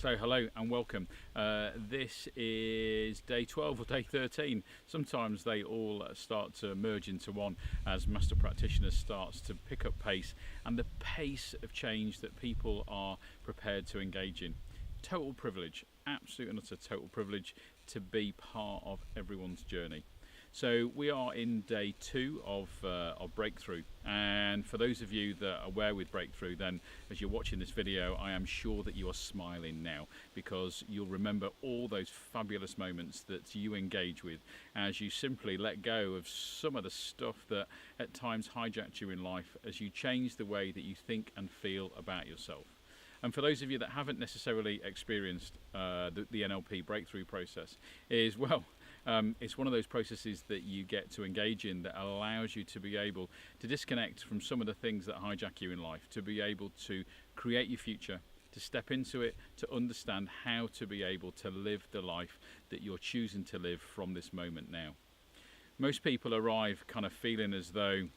So hello and welcome. This is day 12 or day 13. Sometimes they all start to merge into one as Master Practitioner starts to pick up pace and the pace of change that people are prepared to engage in. Total privilege, absolute and utter total privilege to be part of everyone's journey. So we are in day 2 of Breakthrough, and for those of you that are aware with Breakthrough, then as you're watching this video, I am sure that you are smiling now because you'll remember all those fabulous moments that you engage with as you simply let go of some of the stuff that at times hijacked you in life as you change the way that you think and feel about yourself. And for those of you that haven't necessarily experienced the NLP breakthrough process, it's one of those processes that you get to engage in that allows you to be able to disconnect from some of the things that hijack you in life, to be able to create your future, to step into it, to understand how to be able to live the life that you're choosing to live from this moment now. Most people arrive kind of feeling as though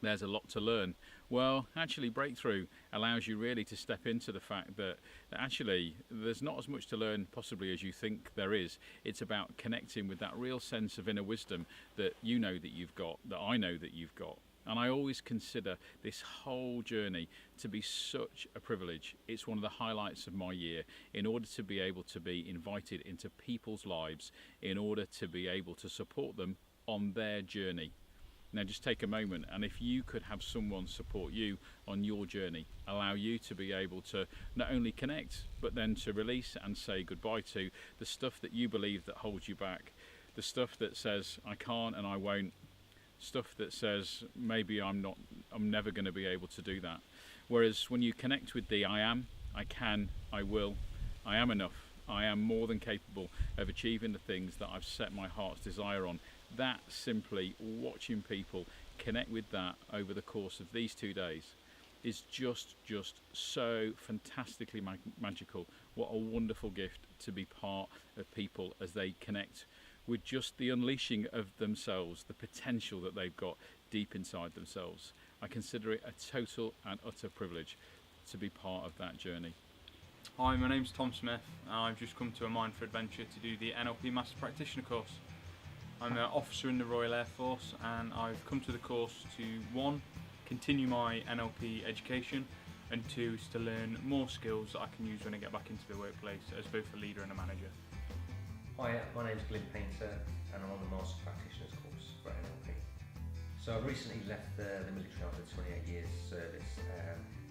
there's a lot to learn. Well, actually Breakthrough allows you really to step into the fact that actually there's not as much to learn possibly as you think there is. It's about connecting with that real sense of inner wisdom that you know that you've got, that I know that you've got. And I always consider this whole journey to be such a privilege. It's one of the highlights of my year in order to be able to be invited into people's lives in order to be able to support them on their journey. Now just take a moment, and if you could have someone support you on your journey, allow you to be able to not only connect, but then to release and say goodbye to the stuff that you believe that holds you back, the stuff that says I can't and I won't, stuff that says maybe I'm never going to be able to do that. Whereas when you connect with the I am, I can, I will, I am enough, I am more than capable of achieving the things that I've set my heart's desire on. That simply watching people connect with that over the course of these 2 days is just so fantastically magical. What a wonderful gift to be part of people as they connect with just the unleashing of themselves, the potential that they've got deep inside themselves. I consider it a total and utter privilege to be part of that journey. Hi, my name's Tom Smith and I've just come to a Mind for Adventure to do the NLP Master Practitioner course. I'm an officer in the Royal Air Force and I've come to the course to 1, continue my NLP education, and 2 is to learn more skills that I can use when I get back into the workplace as both a leader and a manager. Hi, my name's Glenn Painter and I'm on the Master Practitioner's course for NLP. So I recently left the military after 28 years service,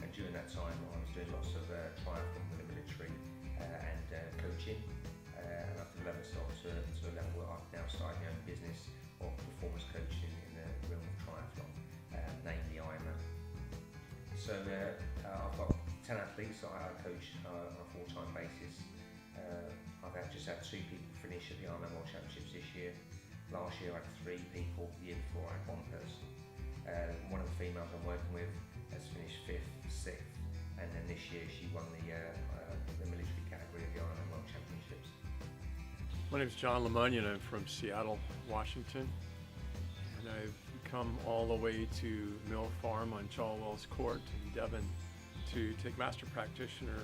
and during that time I was doing lots of triathlon with the military and coaching. And I've developed myself to a level where I've now started my own business of performance coaching in the realm of triathlon, namely Ironman. So I've got 10 athletes that I coach on a full-time basis. I've just had 2 people finish at the Ironman World Championships this year. Last year I had 3 people, the year before I had 1 person. One of the females I'm working with has finished 5th, 6th, and then this year she won the military category of the Ironman World Championships. My name is John Lemonnier and I'm from Seattle, Washington, and I've come all the way to Mill Farm on Charlwell's Court in Devon to take Master Practitioner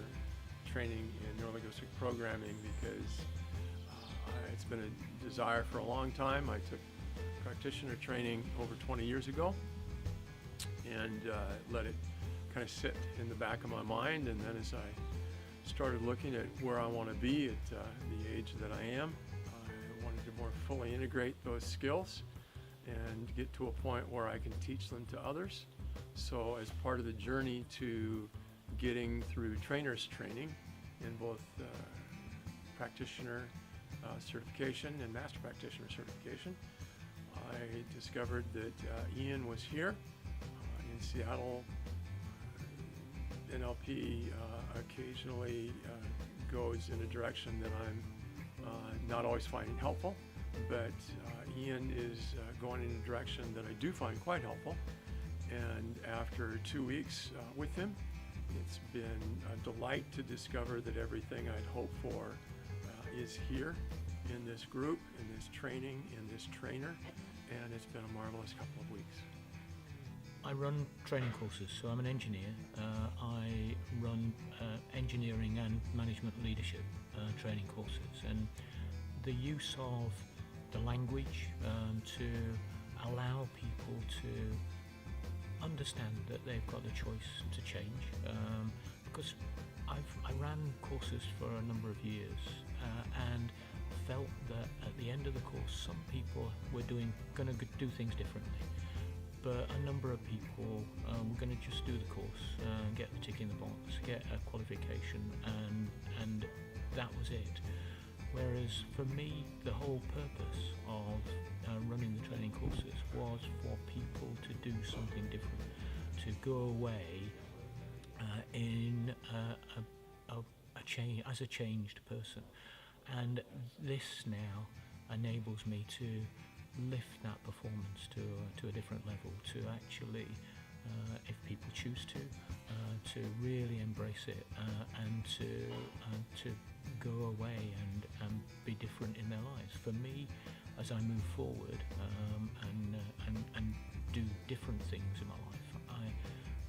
training in neurolinguistic programming because it's been a desire for a long time. I took practitioner training over 20 years ago and let it kind of sit in the back of my mind, and then as I started looking at where I want to be at the age that I am, I wanted to more fully integrate those skills and get to a point where I can teach them to others. So as part of the journey to getting through trainer's training in both practitioner certification and master practitioner certification, I discovered that Ian was here in Seattle. NLP occasionally goes in a direction that I'm not always finding helpful, but Ian is going in a direction that I do find quite helpful. And after 2 weeks with him, it's been a delight to discover that everything I'd hoped for is here in this group, in this training, in this trainer, and it's been a marvelous couple of weeks. I run training courses, so I'm an engineer. I run engineering and management leadership training courses, and the use of the language to allow people to understand that they've got the choice to change, because I ran courses for a number of years and felt that at the end of the course some people were going to do things differently, but a number of people were going to just do the course, get the tick in the box, get a qualification, and that was it. Whereas for me, the whole purpose of running the training courses was for people to do something different, to go away in a change, as a changed person. And this now enables me to lift that performance to a different level, to actually, if people choose to really embrace it and to go away and be different in their lives. For me, as I move forward and do different things in my life, I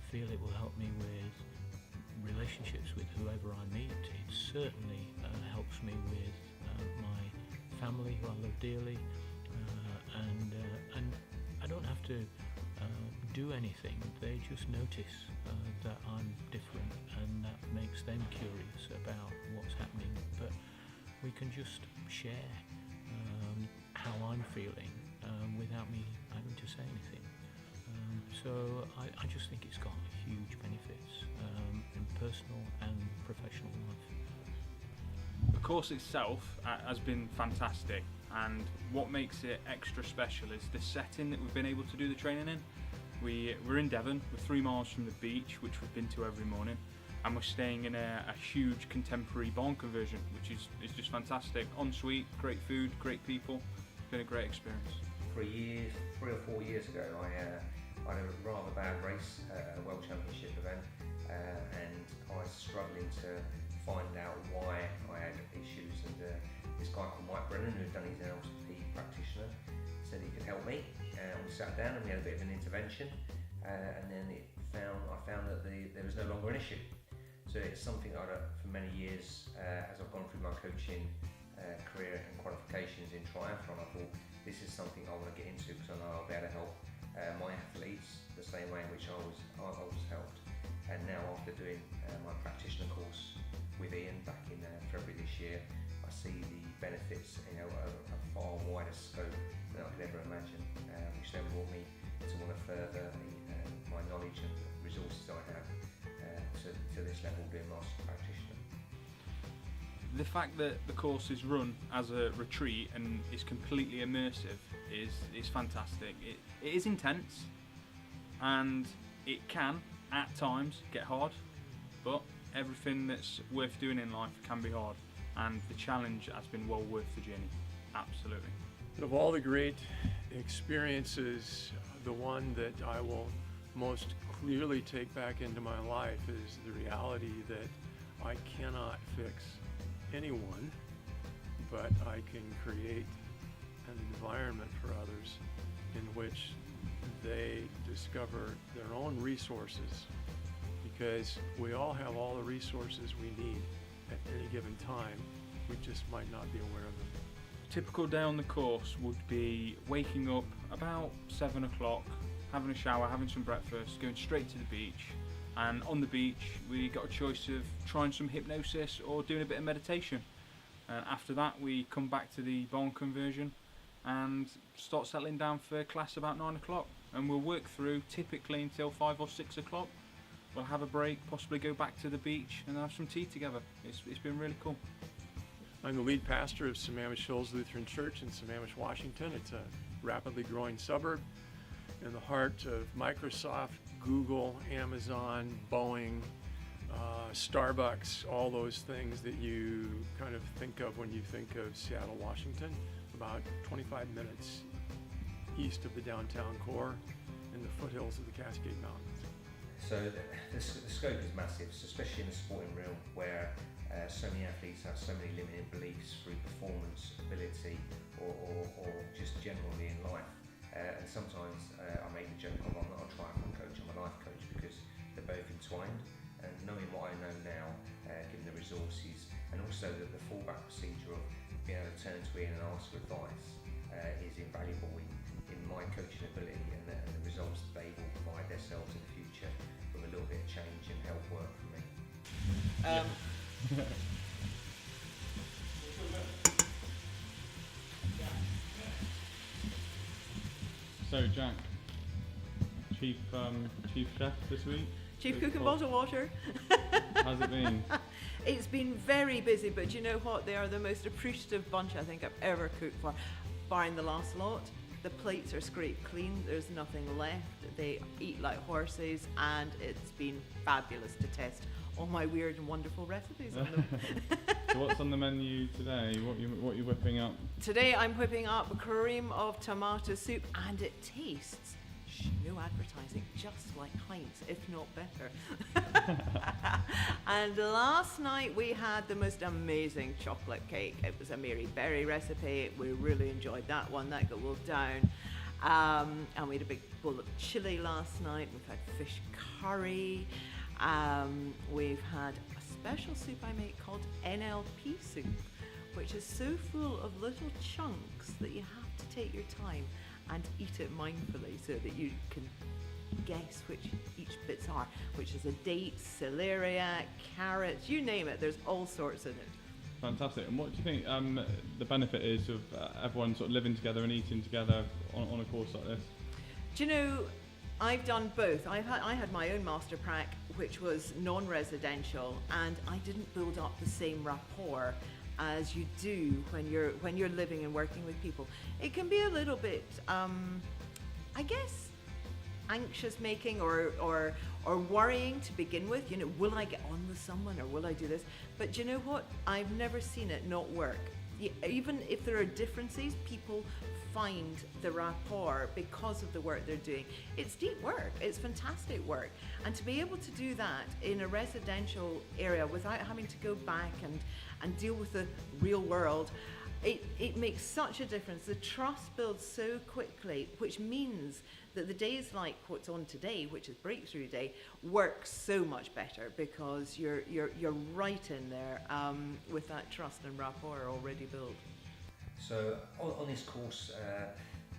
feel it will help me with relationships with whoever I meet. It certainly helps me with my family, who I love dearly, and I don't have to do anything. They just notice that I'm different, and that makes them curious about what's happening. But we can just share how I'm feeling without me having to say anything. So I just think it's got huge benefits in personal and professional life. The course itself has been fantastic, and what makes it extra special is the setting that we've been able to do the training in. We're in Devon, we're 3 miles from the beach, which we've been to every morning, and we're staying in a huge contemporary barn conversion, which is just fantastic. Ensuite, great food, great people. It's been a great experience. 3 or 4 years ago, I had a rather bad race at a World Championship event, and I was struggling to find out why I had issues, and this guy called Mike Brennan, who had done his NLP practitioner, said he could help me, and we sat down and we had a bit of an intervention, and then I found that there was no longer an issue. So it's something I've done for many years. As I've gone through my coaching career and qualifications in triathlon, I thought this is something I want to get into, because I know I'll be able to help my athletes the same way in which I was helped. And now, after doing my practitioner course with Ian back in February this year, I see the benefits, a far wider scope than I could ever imagine, which then brought me to want to further my knowledge and resources I have to this level, doing Master Practitioner. The fact that the course is run as a retreat and is completely immersive is fantastic. It is intense, and it can at times get hard, but everything that's worth doing in life can be hard, and the challenge has been well worth the journey. Absolutely. Of all the great experiences, the one that I will most clearly take back into my life is the reality that I cannot fix anyone, but I can create an environment for others in which they discover their own resources, because we all have all the resources we need at any given time. We just might not be aware of them. Typical day on the course would be waking up about 7 o'clock, having a shower, having some breakfast, going straight to the beach. And on the beach, we got a choice of trying some hypnosis or doing a bit of meditation. And after that, we come back to the barn conversion and start settling down for class about 9 o'clock. And we'll work through typically until 5 or 6 o'clock. We'll have a break, possibly go back to the beach and have some tea together. It's been really cool. I'm the lead pastor of Sammamish Hills Lutheran Church in Sammamish, Washington. It's a rapidly growing suburb in the heart of Microsoft, Google, Amazon, Boeing, Starbucks, all those things that you kind of think of when you think of Seattle, Washington. About 25 minutes east of the downtown core in the foothills of the Cascade Mountains. So the scope is massive, especially in the sporting realm, where so many athletes have so many limiting beliefs through performance, ability, or just generally in life. And sometimes I make the joke, I'm not a triathlon coach, resources, and also that the fallback procedure of being able to turn to Ian and ask for advice is invaluable in my coaching ability, and the results that they will provide themselves in the future with a little bit of change and help work for me. So Jack, chief chef this week. Chief cook and bottle water. How's it been? It's been very busy, but you know what? They are the most appreciative bunch I think I've ever cooked for, barring the last lot. The plates are scraped clean, there's nothing left. They eat like horses, and it's been fabulous to test all my weird and wonderful recipes on them. So what's on the menu today? What you whipping up? Today I'm whipping up a cream of tomato soup, and it tastes, no advertising, just like Heinz, if not better. And last night we had the most amazing chocolate cake. It was a Mary Berry recipe. We really enjoyed that one. That got well down. And we had a big bowl of chili last night. We've had fish curry. We've had a special soup I make called NLP soup, which is so full of little chunks that you have to take your time and eat it mindfully so that you can guess which each bits are, which is a date, celeriac, carrots, you name it, there's all sorts in it. Fantastic. And what do you think the benefit is of everyone sort of living together and eating together on a course like this? Do you know, I've done both. I had my own master prac, which was non-residential, and I didn't build up the same rapport as you do when you're living and working with people. It can be a little bit, I guess, anxious making or worrying to begin with. You know, will I get on with someone or will I do this? But you know what? I've never seen it not work. Even if there are differences, people find the rapport because of the work they're doing. It's deep work, it's fantastic work. And to be able to do that in a residential area without having to go back and deal with the real world, it makes such a difference. The trust builds so quickly, which means that the days like what's on today, which is Breakthrough Day, work so much better because you're right in there with that trust and rapport already built. So on this course,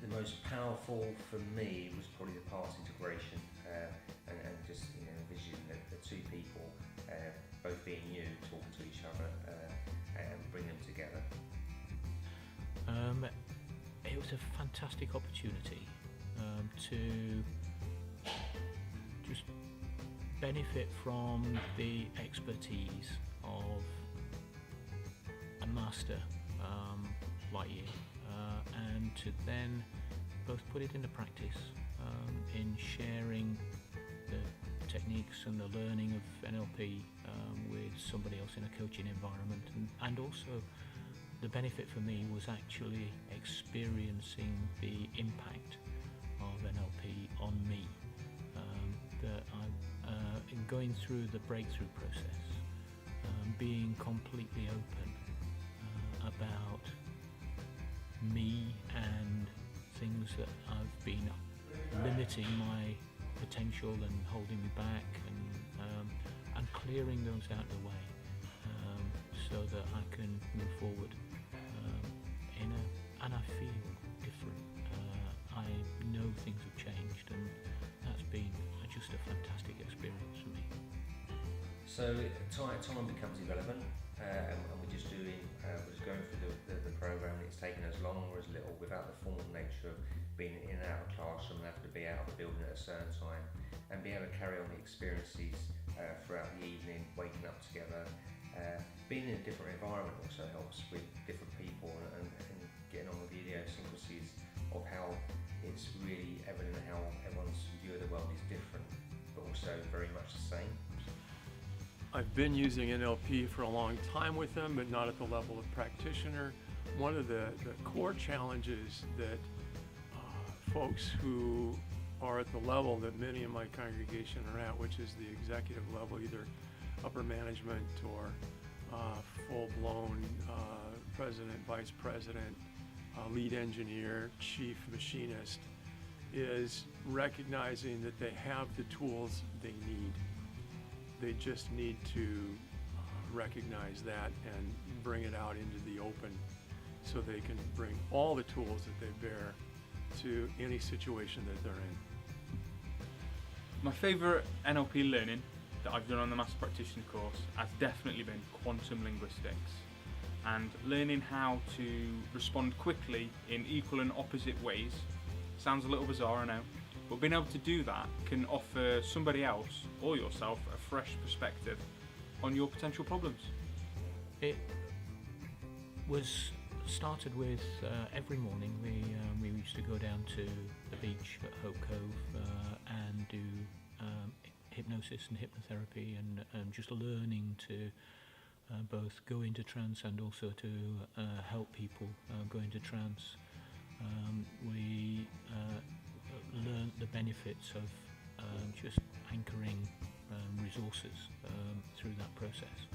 the most powerful for me was probably the past integration and just envisioning the two people both being you, talking to each other and bring them together. It was a fantastic opportunity to just benefit from the expertise of a master like you, and to then both put it into practice in sharing the techniques and the learning of NLP with somebody else in a coaching environment, and also the benefit for me was actually experiencing the impact of NLP on me. That in going through the breakthrough process, being completely open about me and things that I've been limiting my potential and holding me back, and clearing those out of the way so that I can move forward and I feel different. I know things have changed, and that's been just a fantastic experience for me. So time becomes irrelevant, and we're just going through the program. It's taken as long or as little, without the formal nature of being in and out of the classroom and having to be out of the building at a certain time, and being able to carry on the experiences throughout the evening, waking up together. Being in a different environment also helps with different people and getting on with the idiosyncrasies of how it's really evident how everyone's view of the world is different, but also very much the same. I've been using NLP for a long time with them, but not at the level of practitioner. One of the core challenges that folks who are at the level that many in my congregation are at, which is the executive level, either upper management or full-blown president, vice president, lead engineer, chief machinist, is recognizing that they have the tools they need. They just need to recognize that and bring it out into the open so they can bring all the tools that they bear to any situation that they're in. My favourite NLP learning that I've done on the Master Practitioner course has definitely been quantum linguistics, and learning how to respond quickly in equal and opposite ways. Sounds a little bizarre, I know, but being able to do that can offer somebody else or yourself a fresh perspective on your potential problems. It was started with every morning we used to go down to the beach at Hope Cove and do hypnosis and hypnotherapy and just learning to both go into trance and also to help people go into trance. We learned the benefits of just anchoring resources through that process.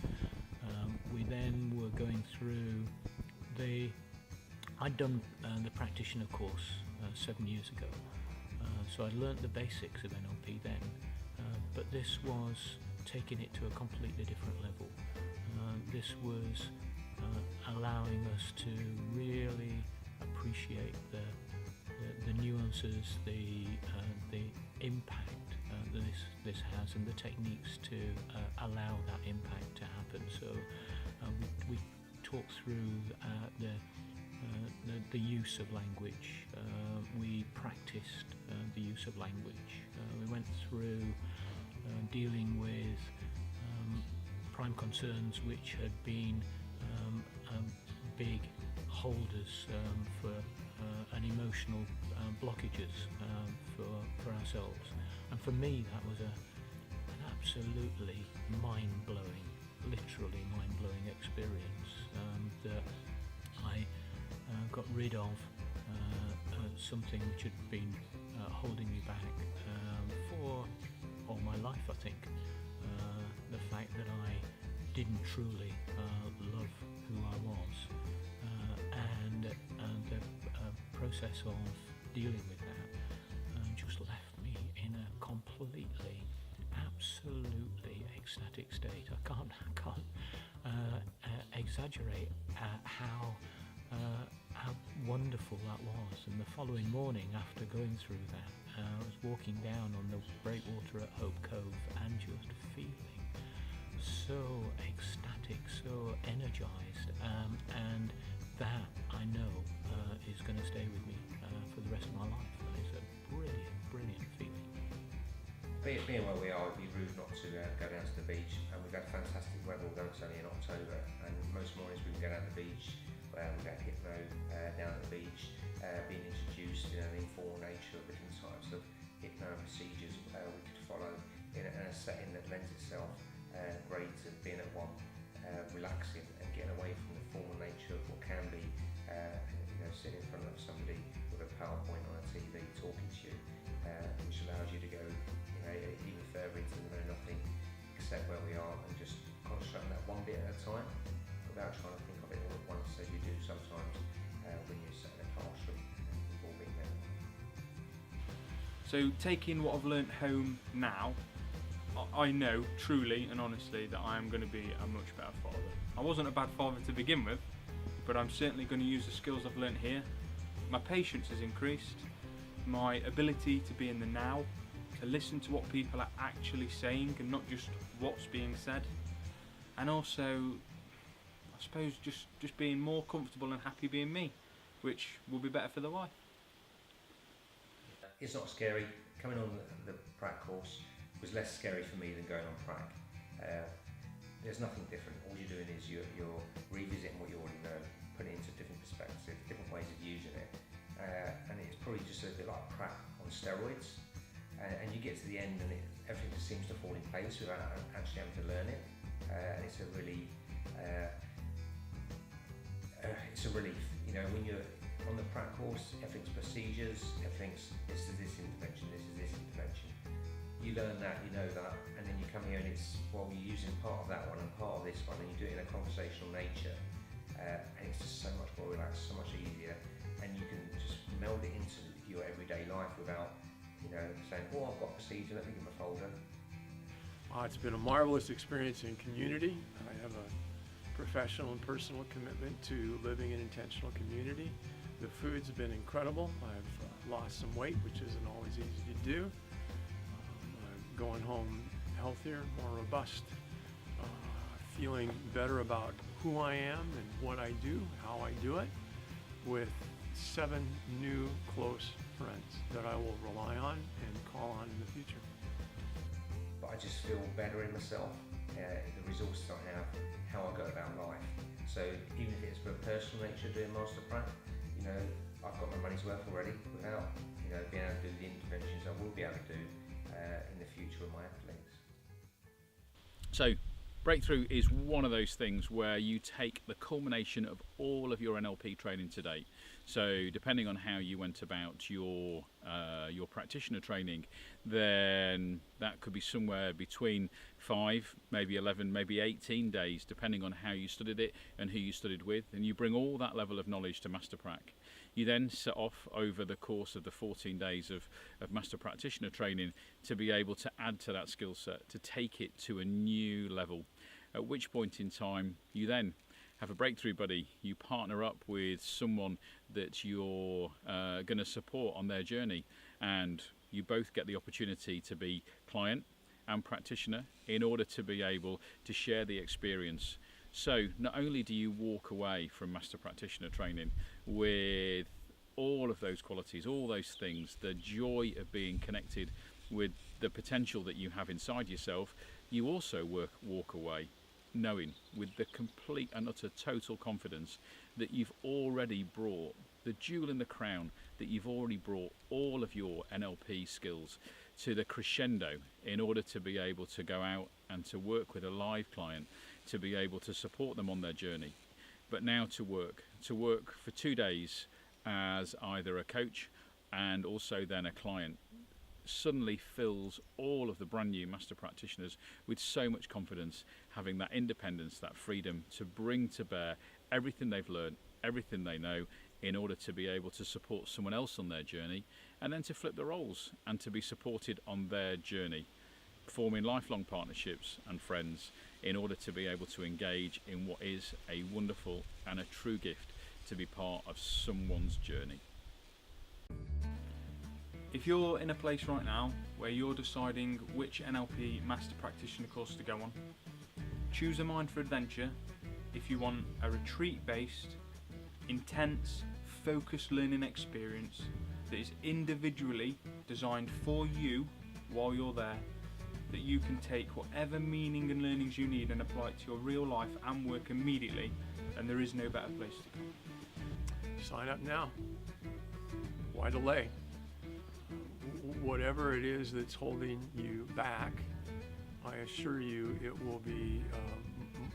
We then were going through I'd done the practitioner course 7 years ago, so I'd learnt the basics of NLP then, but this was taking it to a completely different level. This was allowing us to really appreciate the nuances, the impact that this has, and the techniques to allow that impact to happen. So we talked through the use of language. We practiced the use of language. We went through dealing with prime concerns which had been big holders for an emotional blockages for ourselves. And for me that was an absolutely mind-blowing, literally mind-blowing experience that I got rid of something which had been holding me back for all my life, I think. The fact that I didn't truly love who I was, and the process of dealing with that just left me in a completely, absolutely ecstatic state. I can't exaggerate how wonderful that was. And the following morning, after going through that, I was walking down on the breakwater at Hope Cove and just feeling so ecstatic, so energized, and that I know is going to stay with me for the rest of my life. And it's a brilliant, brilliant feeling. Being where we are, it'd be rude not to go down to the beach, and we've had fantastic weather, although it's only in October, and most mornings we can go down to the beach. We've had hypno down at the beach, being introduced in an informal nature of different types of hypno procedures we could follow in a setting that lends itself great to being at one, relaxing and getting away from the formal nature of what can be sitting in front of somebody with a PowerPoint on a TV talking to you, which allows you to go even further into the know nothing except where we are, and just concentrate on that one bit at a time without trying to think of it all at once as you do sometimes when you're sat in a classroom and you've all been there. So taking what I've learnt home now, I know truly and honestly that I am going to be a much better father. I wasn't a bad father to begin with, but I'm certainly going to use the skills I've learnt here. My patience has increased, my ability to be in the now, to listen to what people are actually saying and not just what's being said, and also I suppose just being more comfortable and happy being me, which will be better for the wife. It's not scary. Coming on the prac course was less scary for me than going on prac. There's nothing different. All you're doing is you're revisiting what you already know, putting it into different perspectives, different ways of using it, and it's probably just a bit like prac on steroids. And you get to the end and everything just seems to fall in place without actually having to learn it. And it's a really, it's a relief. When you're on the prac course, everything's procedures, everything's this is this intervention, this is this intervention. You learn that, you know that, and then you come here and you're using part of that one and part of this one, and you do it in a conversational nature, and it's just so much more relaxed, so much easier, and you can just meld it into your everyday life without saying, I've got a procedure, let me get my folder. It's been a marvelous experience in community. I have a professional and personal commitment to living in intentional community. The food's been incredible. I've lost some weight, which isn't always easy to do. I'm going home healthier, more robust, feeling better about who I am and what I do, how I do it, with 7 new close friends that I will rely on and call on in the future. But I just feel better in myself, the resources I have, how I go about life. So even if it's for a personal nature doing Master Prac, I've got my money's worth already without, being able to do the interventions I will be able to do in the future with my athletes. So Breakthrough is one of those things where you take the culmination of all of your NLP training to date. So depending on how you went about your practitioner training, then that could be somewhere between 5, maybe 11, maybe 18 days, depending on how you studied it and who you studied with. And you bring all that level of knowledge to Master Prac. You then set off over the course of the 14 days of Master Practitioner training to be able to add to that skill set, to take it to a new level. At which point in time, you then have a breakthrough buddy. You partner up with someone that you're going to support on their journey, and you both get the opportunity to be client and practitioner in order to be able to share the experience. So not only do you walk away from Master Practitioner training with all of those qualities, all those things, the joy of being connected with the potential that you have inside yourself, you also walk away knowing with the complete and utter total confidence that you've already brought the jewel in the crown, that you've already brought all of your NLP skills to the crescendo in order to be able to go out and to work with a live client, to be able to support them on their journey. But now to work for 2 days as either a coach and also then a client suddenly fills all of the brand new master practitioners with so much confidence, having that independence, that freedom to bring to bear everything they've learned, everything they know, in order to be able to support someone else on their journey, and then to flip the roles and to be supported on their journey, forming lifelong partnerships and friends in order to be able to engage in what is a wonderful and a true gift to be part of someone's journey. If you're in a place right now where you're deciding which NLP Master Practitioner course to go on, choose a Mind for Adventure if you want a retreat-based, intense, focused learning experience that is individually designed for you while you're there, that you can take whatever meaning and learnings you need and apply it to your real life and work immediately, and there is no better place to go. Sign up now. Why delay? Whatever it is that's holding you back, I assure you it will be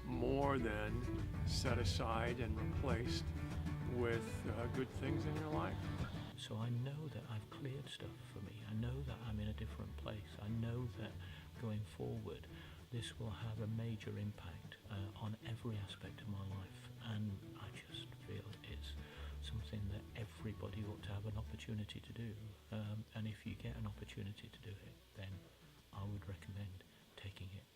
more than set aside and replaced with good things in your life. So I know that I've cleared stuff for me. I know that I'm in a different place. I know that going forward, this will have a major impact on every aspect of my life. And I just feel it's something that everybody ought to have an opportunity to do. And if you get an opportunity to do it, then I would recommend taking it.